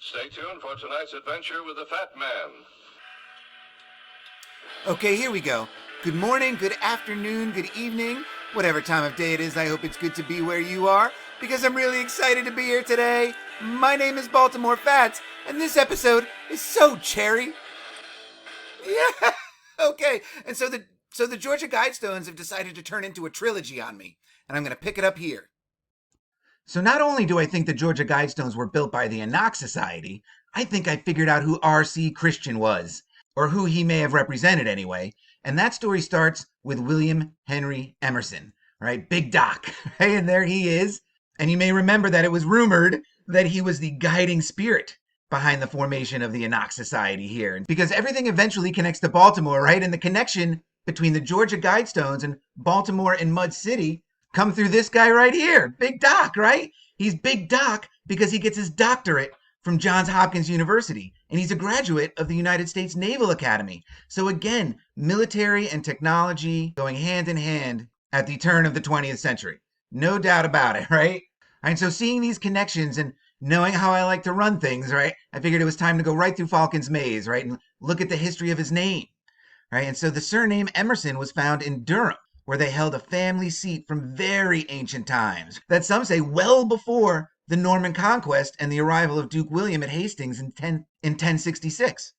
Stay tuned for tonight's adventure with the Fat Man. Okay, here we go. Good morning, good afternoon, good evening, whatever time of day it is. I hope it's good to be where you are because I'm really excited to be here today. My name is Baltimore Fats, and this episode is so cherry. Yeah. Okay. And so the Georgia Guidestones have decided to turn into a trilogy on me, and I'm going to pick it up here. So not only do I think the Georgia Guidestones were built by the Enoch Society, I think I figured out who R.C. Christian was, or who he may have represented anyway. And that story starts with William Henry Emerson, right? Big Doc, right? And there he is. And you may remember that it was rumored that he was the guiding spirit behind the formation of the Enoch Society here. Because everything eventually connects to Baltimore, right? And the connection between the Georgia Guidestones and Baltimore and Mud City come through this guy right here, Big Doc, right? He's Big Doc because he gets his doctorate from Johns Hopkins University, and he's a graduate of the United States Naval Academy. So again, military and technology going hand in hand at the turn of the 20th century. No doubt about it, right? And so seeing these connections and knowing how I like to run things, right? I figured it was time to go right through Falcon's Maze, right? And look at the history of his name, right? And so the surname Emerson was found in Durham, where they held a family seat from very ancient times, that some say well before the Norman conquest and the arrival of Duke William at Hastings in 1066.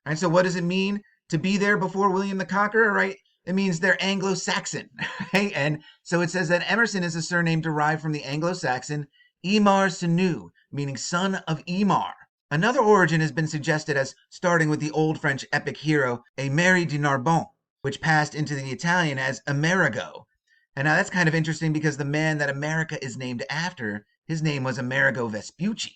And so what does it mean to be there before William the Conqueror, right? It means they're Anglo-Saxon, right? And so it says that Emerson is a surname derived from the Anglo-Saxon Emar Sinu, meaning son of Emar. Another origin has been suggested as starting with the Old French epic hero Emery de Narbonne, which passed into the Italian as Amerigo. And now that's kind of interesting because the man that America is named after, his name was Amerigo Vespucci.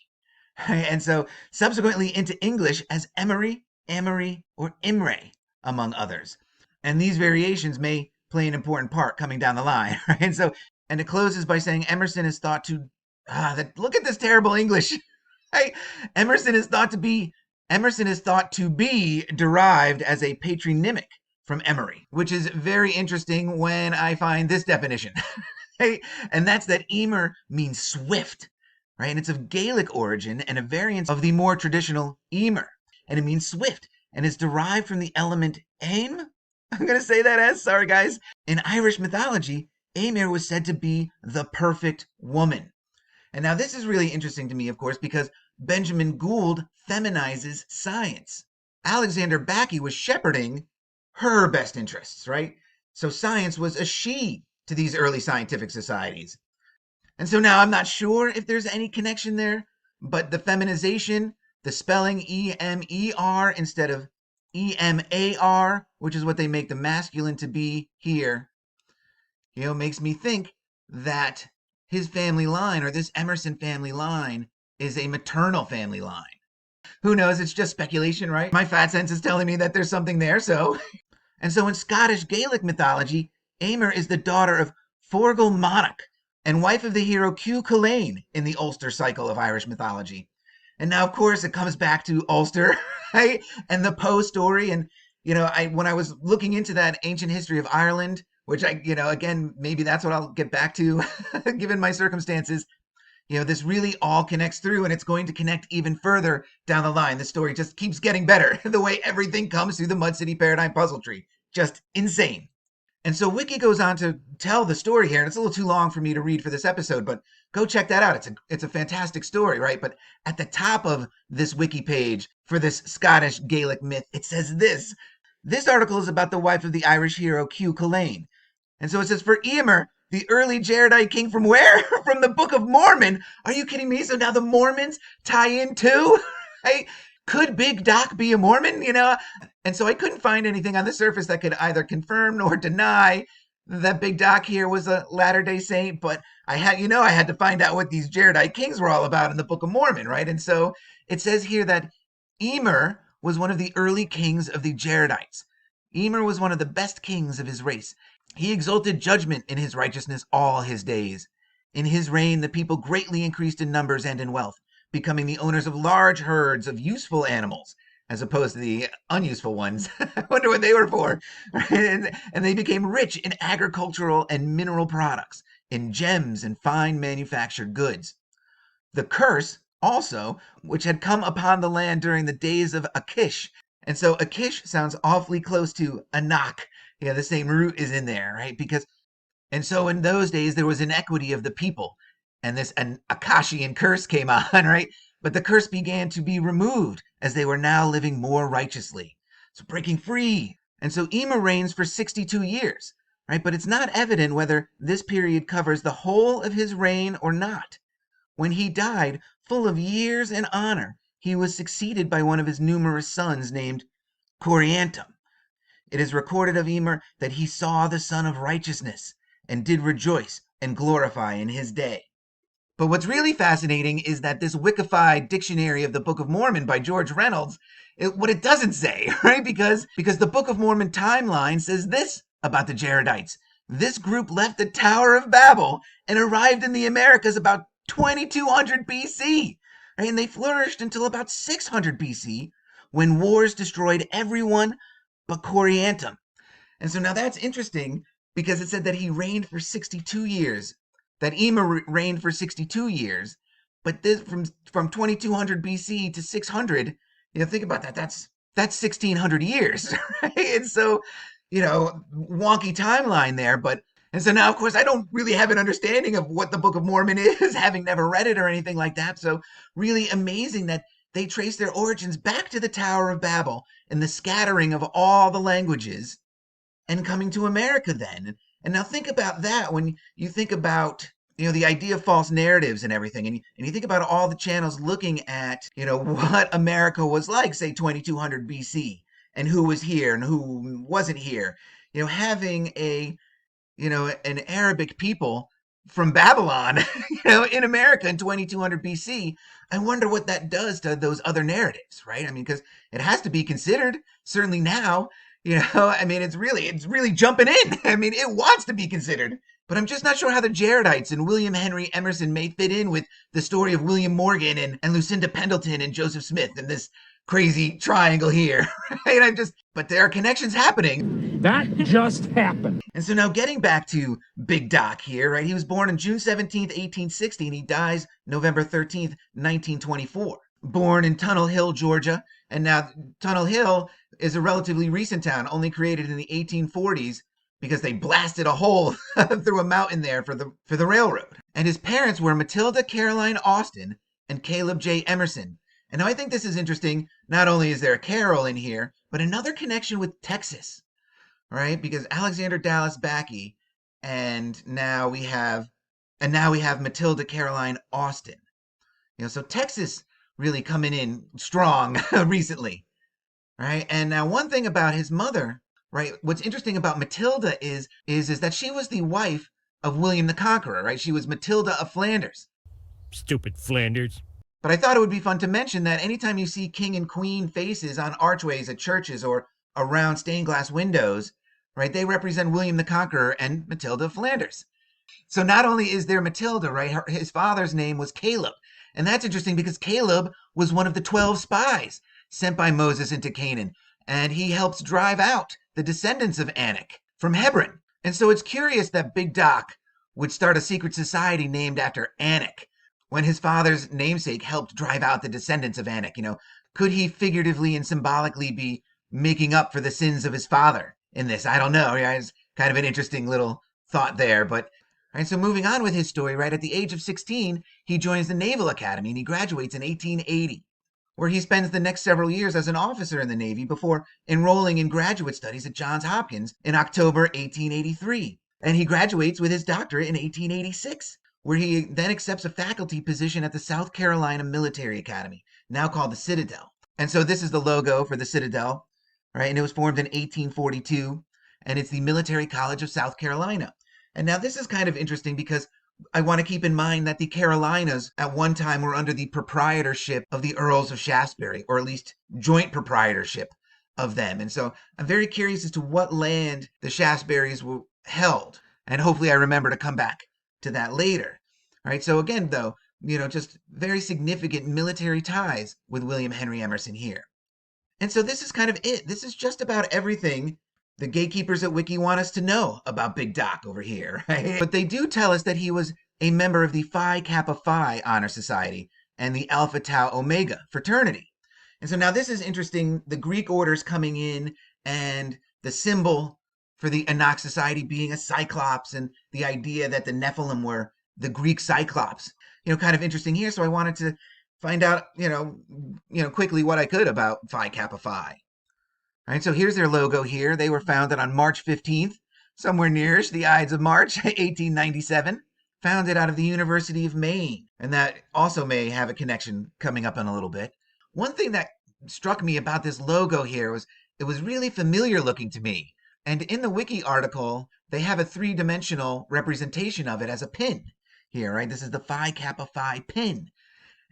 And so subsequently into English as Emory, Amory, or Imre, among others. And these variations may play an important part coming down the line. Right? And it closes by saying Emerson is thought to, look at this terrible English. Right? Emerson is thought to be derived as a patronymic from Emory, which is very interesting when I find this definition. Right? And that's that Emer means swift, right? And it's of Gaelic origin and a variant of the more traditional Emer. And it means swift and is derived from the element aim. I'm going to say that as, sorry guys. In Irish mythology, Emer was said to be the perfect woman. And now this is really interesting to me, of course, because Benjamin Gould feminizes science. Alexander Backy was shepherding her best interests, right? So science was a she to these early scientific societies. And so now I'm not sure if there's any connection there, but the feminization, the spelling E-M-E-R instead of E-M-A-R, which is what they make the masculine to be here, makes me think that his family line, or this Emerson family line, is a maternal family line. Who knows? It's just speculation, right? My fat sense is telling me that there's something there, so. And so in Scottish Gaelic mythology, Emer is the daughter of Forgal Monarch and wife of the hero Cú Chulainn in the Ulster cycle of Irish mythology. And now, of course, it comes back to Ulster, right? And the Poe story. And, when I was looking into that ancient history of Ireland, which again, maybe that's what I'll get back to given my circumstances, this really all connects through, and it's going to connect even further down the line. The story just keeps getting better, the way everything comes through the Mud City Paradigm puzzle tree. Just insane. And so Wiki goes on to tell the story here, and it's a little too long for me to read for this episode, but go check that out. It's a fantastic story, right? But at the top of this Wiki page for this Scottish Gaelic myth, it says this. This article is about the wife of the Irish hero Cú Chulainn. And so it says, for Emer, the early Jaredite king from where? From the Book of Mormon. Are you kidding me? So now the Mormons tie in too? Right? Could Big Doc be a Mormon? And so I couldn't find anything on the surface that could either confirm nor deny that Big Doc here was a Latter-day Saint. But I had to find out what these Jaredite kings were all about in the Book of Mormon, right? And so it says here that Emer was one of the early kings of the Jaredites. Emer was one of the best kings of his race. He exalted judgment in his righteousness all his days. In his reign, the people greatly increased in numbers and in wealth, becoming the owners of large herds of useful animals, as opposed to the unuseful ones. I wonder what they were for. And they became rich in agricultural and mineral products, in gems and fine manufactured goods. The curse also, which had come upon the land during the days of Achish. And so Achish sounds awfully close to Anak. Yeah, the same root is in there, right? And so in those days, there was inequity of the people. And this an Akashian curse came on, right? But the curse began to be removed as they were now living more righteously. So breaking free. And so Emer reigns for 62 years, right? But it's not evident whether this period covers the whole of his reign or not. When he died, full of years and honor, he was succeeded by one of his numerous sons named Coriantum. It is recorded of Emer that he saw the Sun of Righteousness and did rejoice and glorify in his day. But what's really fascinating is that this Wickified dictionary of the Book of Mormon by George Reynolds, what it doesn't say, right? Because the Book of Mormon timeline says this about the Jaredites. This group left the Tower of Babel and arrived in the Americas about 2200 BC. Right? And they flourished until about 600 BC when wars destroyed everyone but Coriantum. And so now that's interesting because it said that he reigned for 62 years, that Emer reigned for 62 years, but this from 2200 BC to 600, think about that. That's 1600 years, right? And so, wonky timeline there, but and so now, of course, I don't really have an understanding of what the Book of Mormon is, having never read it or anything like that. So really amazing that they trace their origins back to the Tower of Babel and the scattering of all the languages and coming to America then. And now think about that when you think about, the idea of false narratives and everything. And you think about all the channels looking at, what America was like, say, 2200 BC and who was here and who wasn't here. Having an Arabic people from Babylon, in America in 2200 BC, I wonder what that does to those other narratives, right? I mean, because it has to be considered, certainly now, it's really jumping in. I mean, it wants to be considered, but I'm just not sure how the Jaredites and William Henry Emerson may fit in with the story of William Morgan and Lucinda Pendleton and Joseph Smith and this crazy triangle here, right? But there are connections happening. That just happened. And so now getting back to Big Doc here, right? He was born on June 17th, 1860, and he dies November 13th, 1924. Born in Tunnel Hill, Georgia, and now Tunnel Hill is a relatively recent town, only created in the 1840s because they blasted a hole through a mountain there for the railroad. And his parents were Matilda Caroline Austin and Caleb J. Emerson. And now I think this is interesting. Not only is there a Carol in here, but another connection with Texas, right? Because Alexander Dallas Backey, and now we have Matilda Caroline Austin. So Texas really coming in strong recently, right? And now one thing about his mother, right? What's interesting about Matilda is that she was the wife of William the Conqueror, right? She was Matilda of Flanders. Stupid Flanders. But I thought it would be fun to mention that anytime you see king and queen faces on archways at churches or around stained glass windows, right, they represent William the Conqueror and Matilda of Flanders. So not only is there Matilda, right, his father's name was Caleb. And that's interesting because Caleb was one of the 12 spies sent by Moses into Canaan. And he helps drive out the descendants of Anak from Hebron. And so it's curious that Big Doc would start a secret society named after Anak, when his father's namesake helped drive out the descendants of Anak. Could he figuratively and symbolically be making up for the sins of his father in this? I don't know. Yeah, it's kind of an interesting little thought there. But right, so moving on with his story, right, at the age of 16, he joins the Naval Academy and he graduates in 1880, where he spends the next several years as an officer in the Navy before enrolling in graduate studies at Johns Hopkins in October 1883. And he graduates with his doctorate in 1886. Where he then accepts a faculty position at the South Carolina Military Academy, now called the Citadel. And so this is the logo for the Citadel, right? And it was formed in 1842, and it's the Military College of South Carolina. And now this is kind of interesting because I want to keep in mind that the Carolinas at one time were under the proprietorship of the Earls of Shaftesbury, or at least joint proprietorship of them. And so I'm very curious as to what land the Shaftesburys held. And hopefully I remember to come back to that later. All right, so again, though, just very significant military ties with William Henry Emerson here. And so this is kind of it. This is just about everything the gatekeepers at Wiki want us to know about Big Doc over here, right? But they do tell us that he was a member of the Phi Kappa Phi Honor Society and the Alpha Tau Omega fraternity. And so now this is interesting, the Greek orders coming in and the symbol for the Anak Society being a cyclops, and the idea that the Nephilim were the Greek cyclops. Kind of interesting here. So I wanted to find out, quickly what I could about Phi Kappa Phi. All right, so here's their logo here. They were founded on March 15th, somewhere nearish the Ides of March, 1897. Founded out of the University of Maine. And that also may have a connection coming up in a little bit. One thing that struck me about this logo here was it was really familiar looking to me. And in the wiki article, they have a 3-dimensional representation of it as a pin here, right? This is the Phi Kappa Phi pin.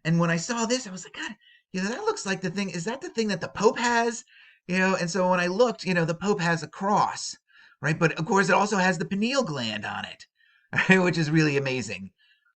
And when I saw this, I was like, God, that looks like the thing. Is that the thing that the Pope has? And so when I looked, the Pope has a cross, right? But of course, it also has the pineal gland on it, right? Which is really amazing,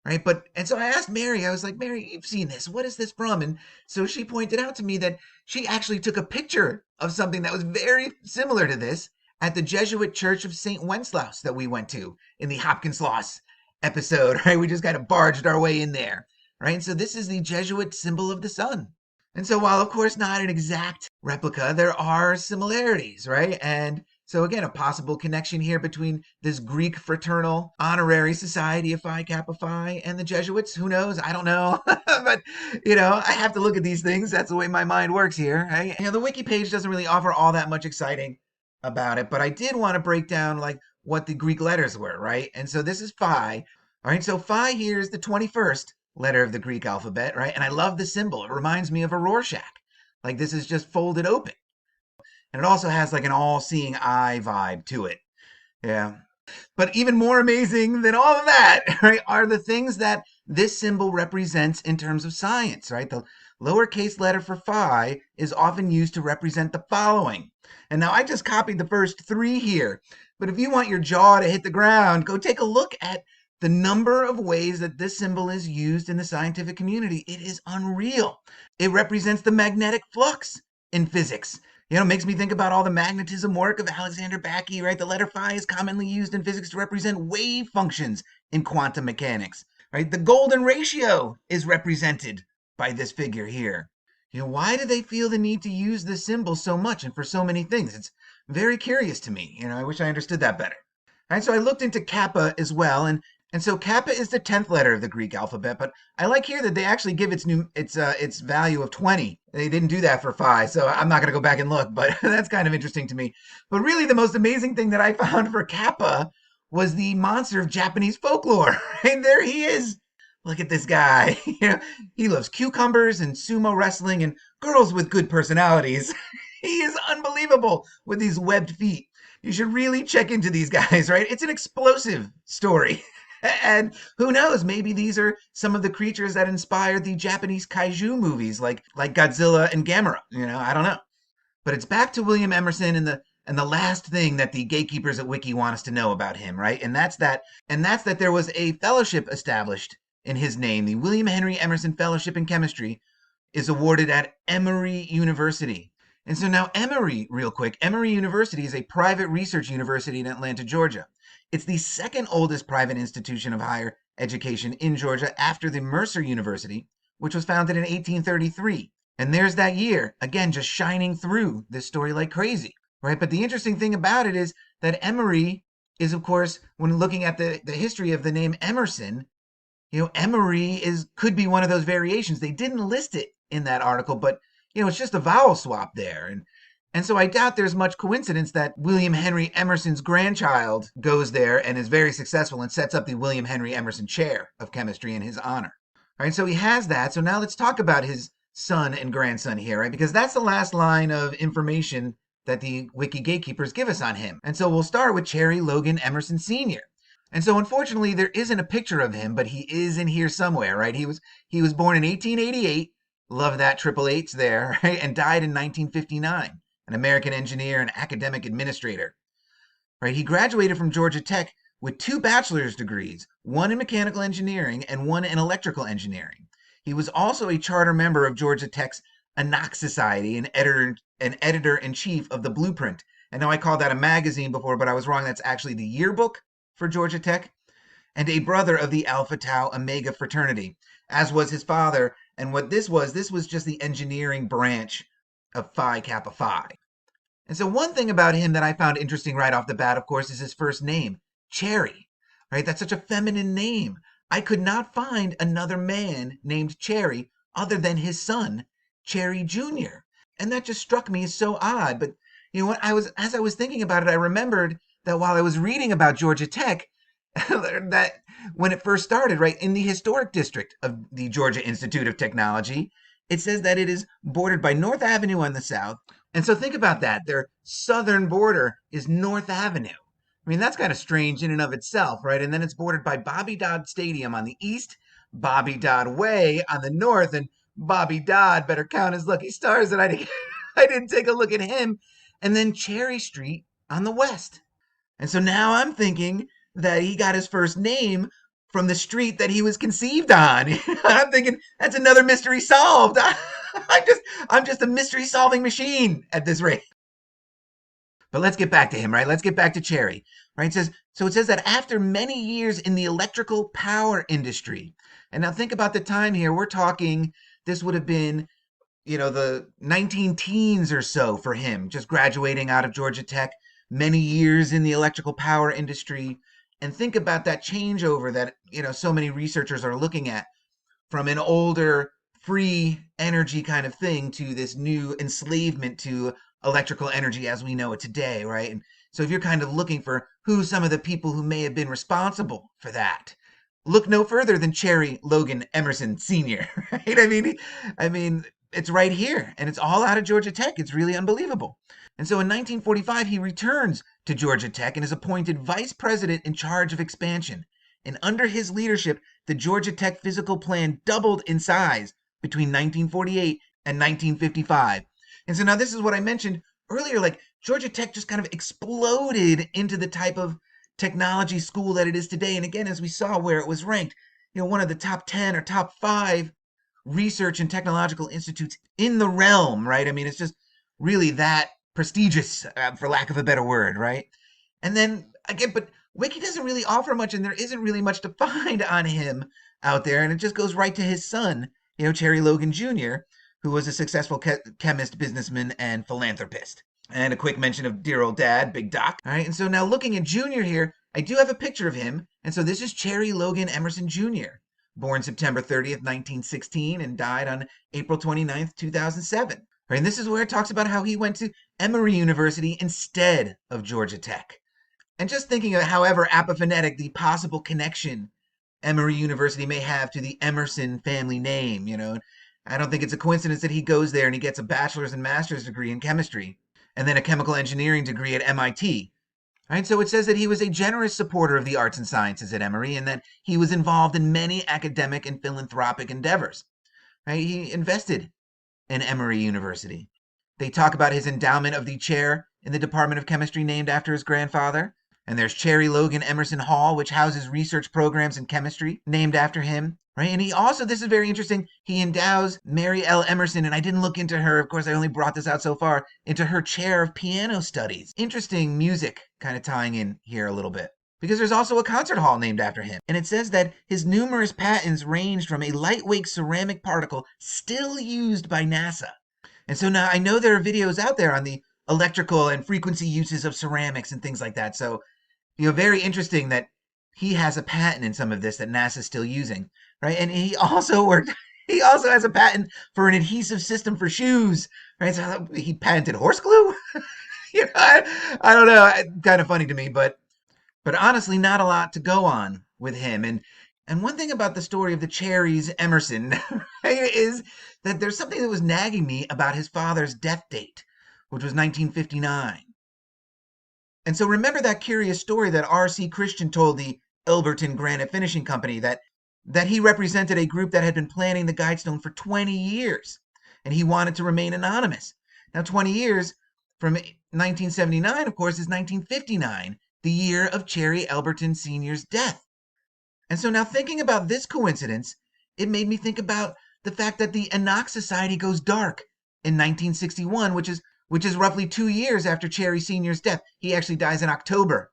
right? And so I asked Mary, I was like, Mary, you've seen this. What is this from? And so she pointed out to me that she actually took a picture of something that was very similar to this at the Jesuit Church of St. Wenceslaus that we went to in the Hopkins-Loss episode, right? We just kind of barged our way in there, right? And so this is the Jesuit symbol of the sun. And so while, of course, not an exact replica, there are similarities, right? And so again, a possible connection here between this Greek fraternal honorary society of Phi Kappa Phi and the Jesuits. Who knows? I don't know. But, I have to look at these things. That's the way my mind works here, right? The wiki page doesn't really offer all that much exciting about it, but I did want to break down what the Greek letters were, right? And so this is Phi. All right, so Phi here is the 21st letter of the Greek alphabet, right? And I love the symbol. It reminds me of a Rorschach. This is just folded open. And it also has an all-seeing eye vibe to it. Yeah. But even more amazing than all of that, right, are the things that this symbol represents in terms of science, right? The lowercase letter for Phi is often used to represent the following. And now I just copied the first 3 here. But if you want your jaw to hit the ground, go take a look at the number of ways that this symbol is used in the scientific community. It is unreal. It represents the magnetic flux in physics. It makes me think about all the magnetism work of Alexander Bakke, right? The letter Phi is commonly used in physics to represent wave functions in quantum mechanics, right? The golden ratio is represented by this figure here. Why do they feel the need to use this symbol so much and for so many things? It's very curious to me. I wish I understood that better. All right, so I looked into Kappa as well, and so Kappa is the 10th letter of the Greek alphabet, but I like here that they actually give its value of 20. They didn't do that for Phi, so I'm not going to go back and look, but that's kind of interesting to me. But really, the most amazing thing that I found for Kappa was the monster of Japanese folklore. And there he is. Look at this guy. He loves cucumbers and sumo wrestling and girls with good personalities. He is unbelievable with these webbed feet. You should really check into these guys, right? It's an explosive story. And who knows, maybe these are some of the creatures that inspired the Japanese kaiju movies like Godzilla and Gamera. I don't know. But it's back to William Emerson and the last thing that the gatekeepers at Wiki want us to know about him, right? And that's that there was a fellowship established in his name. The William Henry Emerson Fellowship in Chemistry is awarded at Emory University. And so now Emory, real quick, Emory University is a private research university in Atlanta, Georgia. It's the second oldest private institution of higher education in Georgia after the Mercer University, which was founded in 1833. And there's that year, again, just shining through this story like crazy, right? But the interesting thing about it is that Emory is, of course, when looking at the history of the name Emerson, Emory could be one of those variations. They didn't list it in that article, but, it's just a vowel swap there. And so I doubt there's much coincidence that William Henry Emerson's grandchild goes there and is very successful and sets up the William Henry Emerson Chair of Chemistry in his honor. All right, so he has that. So now let's talk about his son and grandson here, right? Because that's the last line of information that the Wiki gatekeepers give us on him. And so we'll start with Cherry Logan Emerson Sr. And so unfortunately, there isn't a picture of him, but he is in here somewhere, right? He was born in 1888. Love that triple H's there, right? And died in 1959. An American engineer and academic administrator. Right? He graduated from Georgia Tech with 2 bachelor's degrees, one in mechanical engineering and one in electrical engineering. He was also a charter member of Georgia Tech's Anak Society and editor-in-chief of the Blueprint. And now I called that a magazine before, but I was wrong. That's actually the yearbook for Georgia Tech. And a brother of the Alpha Tau Omega fraternity, as was his father And what this was just the engineering branch of Phi Kappa Phi. And so one thing about him that I found interesting right off the bat, of course, is his first name, Cherry, right? That's such a feminine name. I could not find another man named Cherry other than his son, Cherry Jr. And that just struck me as so odd. But you know what? As I was thinking about it, I remembered that while I was reading about Georgia Tech, that when it first started, right, in the historic district of the Georgia Institute of Technology, it says that it is bordered by North Avenue on the south. And so think about that. Their southern border is North Avenue. I mean, that's kind of strange in and of itself, right? And then it's bordered by Bobby Dodd Stadium on the east, Bobby Dodd Way on the north, and Bobby Dodd better count his lucky stars that I didn't take a look at him, and then Cherry Street on the west. And so now I'm thinking that he got his first name from the street that he was conceived on. I'm thinking that's another mystery solved. I'm just a mystery solving machine at this rate. But let's get back to him, right? Let's get back to Cherry, right? It says that after many years in the electrical power industry, and now think about the time here. We're talking, this would have been, the 19 teens or so for him, just graduating out of Georgia Tech, many years in the electrical power industry. And think about that changeover that, so many researchers are looking at from an older free energy kind of thing to this new enslavement to electrical energy as we know it today, right? And so if you're kind of looking for who some of the people who may have been responsible for that, look no further than Cherry Logan Emerson Sr., right? I mean, it's right here, and it's all out of Georgia Tech. It's really unbelievable. And so in 1945, he returns to Georgia Tech and is appointed vice president in charge of expansion. And under his leadership, the Georgia Tech physical plan doubled in size between 1948 and 1955. And so now this is what I mentioned earlier, like Georgia Tech just kind of exploded into the type of technology school that it is today. And again, as we saw where it was ranked, one of the top 10 or top 5 research and technological institutes in the realm, right? I mean, it's just really that prestigious, for lack of a better word, right? And then again, but Wiki doesn't really offer much, and there isn't really much to find on him out there, and it just goes right to his son, Cherry Logan Jr., who was a successful chemist, businessman, and philanthropist. And a quick mention of dear old dad, Big Doc. All right, and so now looking at Junior here, I do have a picture of him, and so this is Cherry Logan Emerson Jr., born September 30th, 1916, and died on April 29th, 2007. Right, and this is where it talks about how he went to Emory University instead of Georgia Tech. And just thinking of however apophonetic the possible connection Emory University may have to the Emerson family name, I don't think it's a coincidence that he goes there and he gets a bachelor's and master's degree in chemistry and then a chemical engineering degree at MIT. Right? So it says that he was a generous supporter of the arts and sciences at Emory and that he was involved in many academic and philanthropic endeavors. Right? He invested in Emory University. They talk about his endowment of the chair in the Department of Chemistry named after his grandfather. And there's Cherry Logan Emerson Hall, which houses research programs in chemistry named after him. Right? And he also, this is very interesting, he endows Mary L. Emerson, and I didn't look into her, of course I only brought this out so far, into her chair of piano studies. Interesting music kind of tying in here a little bit. Because there's also a concert hall named after him. And it says that his numerous patents ranged from a lightweight ceramic particle still used by NASA. And so now I know there are videos out there on the electrical and frequency uses of ceramics and things like that. So, very interesting that he has a patent in some of this that NASA's still using, right? And he also has a patent for an adhesive system for shoes, right? So he patented horse glue? I don't know. Kind of funny to me, but honestly, not a lot to go on with him. And one thing about the story of the Cherries Emerson right, is that there's something that was nagging me about his father's death date, which was 1959. And so remember that curious story that R.C. Christian told the Elberton Granite Finishing Company that he represented a group that had been planning the Guidestone for 20 years, and he wanted to remain anonymous. Now, 20 years from 1979, of course, is 1959, the year of Cherry Elberton Sr.'s death. And so now thinking about this coincidence, it made me think about the fact that the Enoch Society goes dark in 1961, which is roughly 2 years after Cherry Sr.'s death. He actually dies in October.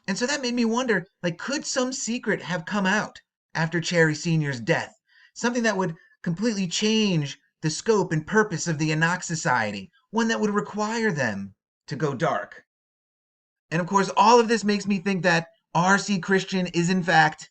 And so that made me wonder, could some secret have come out after Cherry Sr.'s death? Something that would completely change the scope and purpose of the Enoch Society, one that would require them to go dark. And of course, all of this makes me think that R.C. Christian is in fact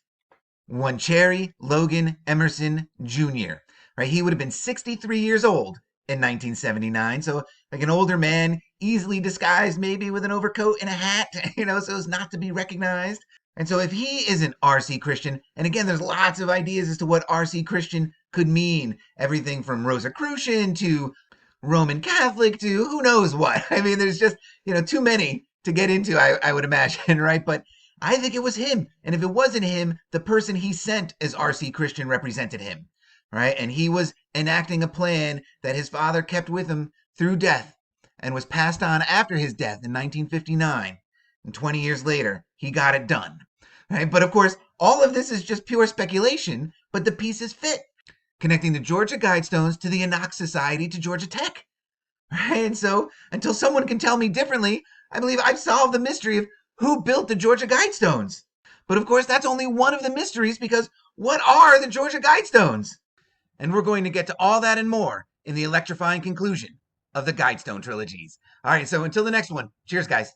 one Cherry Logan Emerson Jr. Right? He would have been 63 years old in 1979, so like an older man, easily disguised maybe with an overcoat and a hat, so as not to be recognized. And so if he isn't R.C. Christian, and again, there's lots of ideas as to what R.C. Christian could mean, everything from Rosicrucian to Roman Catholic to who knows what. I mean, there's just, too many to get into, I would imagine, right? But I think it was him. And if it wasn't him, the person he sent as R.C. Christian represented him, right? And he was enacting a plan that his father kept with him through death and was passed on after his death in 1959. And 20 years later, he got it done, right? But of course, all of this is just pure speculation, but the pieces fit, connecting the Georgia Guidestones to the Enoch Society to Georgia Tech, right? And so until someone can tell me differently, I believe I've solved the mystery of who built the Georgia Guidestones. But of course, that's only one of the mysteries, because what are the Georgia Guidestones? And we're going to get to all that and more in the electrifying conclusion of the Guidestone trilogies. All right, so until the next one, cheers, guys.